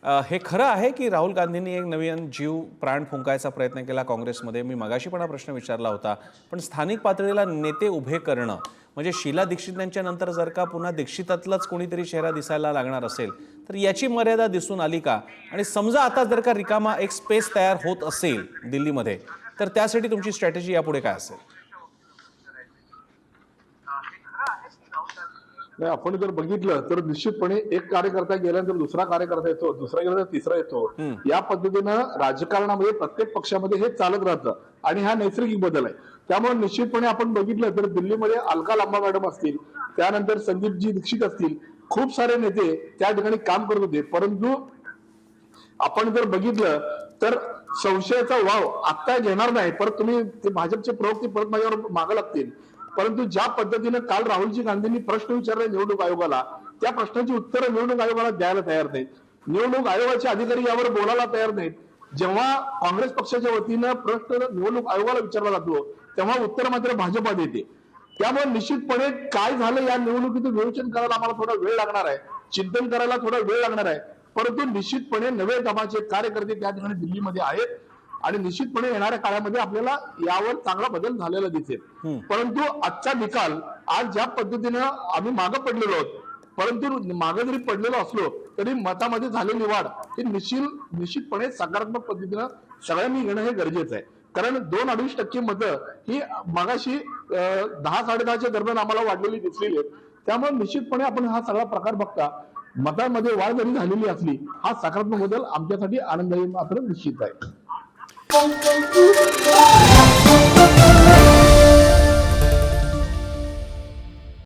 हे खरं आहे की राहुल गांधींनी एक नवीन जीव प्राण फुंकायचा प्रयत्न केला काँग्रेसमध्ये? मी मगाशी पण हा प्रश्न विचारला होता, पण स्थानिक पातळीला नेते उभे करणं म्हणजे शीला दीक्षित यांच्या नंतर जर का पुन्हा दीक्षितातलाच कोणीतरी चेहरा दिसायला लागणार असेल तर याची मर्यादा दिसून आली का? आणि समजा आता जर का रिकामा एक स्पेस तयार होत असेल दिल्लीमध्ये, तर त्यासाठी तुमची स्ट्रॅटेजी यापुढे काय असेल? नाही, आपण जर बघितलं तर निश्चितपणे एक कार्यकर्ता गेल्यानंतर दुसरा कार्यकर्ता येतो, दुसरा गेल्यानंतर तिसरा येतो. या पद्धतीनं राजकारणामध्ये प्रत्येक पक्षामध्ये हे चालत राहतं आणि हा नैसर्गिक बदल आहे. त्यामुळे निश्चितपणे आपण बघितलं तर दिल्लीमध्ये अलका लांबा मॅडम असतील, त्यानंतर संदीपजी दीक्षित असतील, खूप सारे नेते त्या ठिकाणी काम करत होते. परंतु आपण जर बघितलं तर संशयाचा वाव आता घेणार नाही, परत तुम्ही ते भाजपचे प्रवक्ते परत माझ्यावर मागं लागतील. परंतु ज्या पद्धतीनं काल राहुलजी गांधींनी प्रश्न विचारले निवडणूक आयोगाला, त्या प्रश्नाची उत्तरं निवडणूक आयोगाला द्यायला तयार नाहीत. निवडणूक आयोगाचे अधिकारी यावर बोलायला तयार नाहीत. जेव्हा काँग्रेस पक्षाच्या वतीनं प्रश्न निवडणूक आयोगाला विचारला जातो तेव्हा उत्तर मात्र भाजपा देते. त्यामुळे निश्चितपणे काय झालं या निवडणुकीचं विवेचन करायला आम्हाला थोडा वेळ लागणार आहे, चिंतन करायला थोडा वेळ लागणार आहे. परंतु निश्चितपणे नवे दमाचे कार्यकर्ते त्या ठिकाणी दिल्लीमध्ये आहेत आणि निश्चितपणे येणाऱ्या काळामध्ये आपल्याला यावर चांगला बदल झालेला दिसेल. परंतु आजचा निकाल आज ज्या पद्धतीनं आम्ही मागं पडलेलो आहोत, परंतु मागे जरी पडलेलो असलो तरी मतामध्ये झालेली वाढ ही निश्चितपणे सकारात्मक पद्धतीनं सगळ्यांनी घेणं हे गरजेचं आहे. कारण 2-2.5% मतं ही मागाशी 10-10:30च्या दरम्यान आम्हाला वाढलेली दिसलेली आहेत. त्यामुळे निश्चितपणे आपण हा सगळा प्रकार बघता मतांमध्ये वाढ जरी झालेली असली, हा सकारात्मक बदल आमच्यासाठी आनंददायी मात्र निश्चित आहे.